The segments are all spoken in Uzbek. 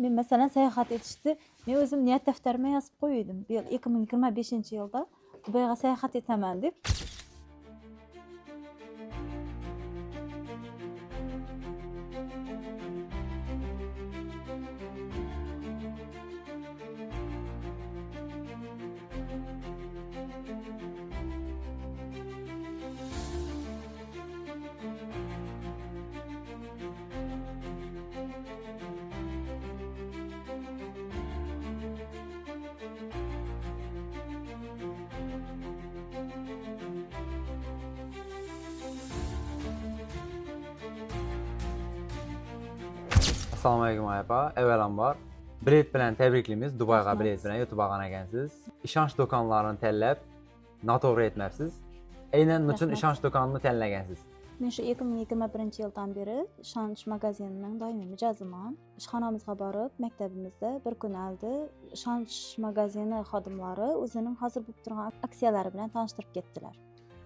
Men masalan sayohat etishdi. Men o'zim niyat daftarimga yozib qo'ydim. Bu yil 2025-yilda Dubayga sayohat etaman deb. Assalomu alaykum ayapa. Avvalambor bilet bilan tabriklimiz. Dubayga Rahmat. bilet bilan yetib olgan ekansiz. Ishonch do'konlarini tanlab, noto'g'ri etmabsiz. Aynan nechun Rahmat. ishonch do'konini tanlagansiz? Men shu 2021-yildan beri ishonch magazinining doimiy mijoziman. Ishxonamizga borib, maktabimizda bir kun oldi ishonch magazini xodimlari o'zining hozir bo'lib turgan aksiyalari bilan tanishtirib ketdilar.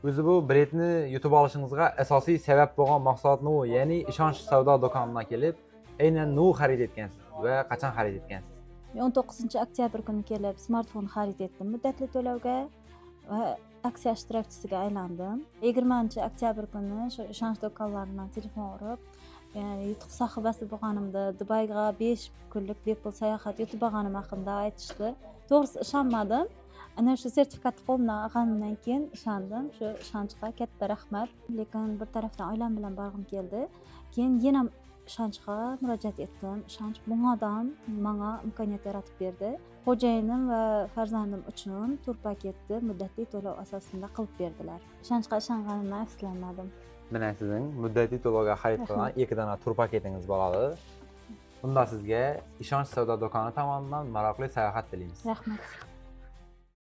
O'zi bu biletni yutib olishingizga asosiy sabab bo'lgan maqsad nima? Ya'ni ishonch savdo do'koniga kelib, aynan nima xarid etgansiz va qachon xarid etgansiz? Men 19-oktyabr kuni kelib smartfon xarid etdim muddatli to'lovga va aksiya ishtirokchisiga aylandim. 20-oktyabr kuni shu ishonch do'konlaridan telefon urib, yutuq sohibasi bo'lganimda, Dubayga 5 kunlik bepul sayohat yutib olganim haqida aytishdi. To'g'risi ishonmadim. Ana shu sertifikatni qo'limdan olganimdan keyin ishondim. Shu ishonchga katta rahmat. Lekin bir tarafdan oilam bilan borg'im keldi. Keyin yana ishonchga murojaat etdim. Ishonch bundan menga imkoniyat yaratib berdi. Xo'jayinim va farzandim uchun tur paketni muddatli to'lov asosida qilib berdilar. Ishonchga ishonganimdan afsuslanmadim. Mana sizning muddatli to'lovga xarid qilgan 2 dona tur paketingiz bo'ladi. Bunda sizga ishonch savdo do'koni tomonidan maroqli sayohat tilaymiz. Rahmat.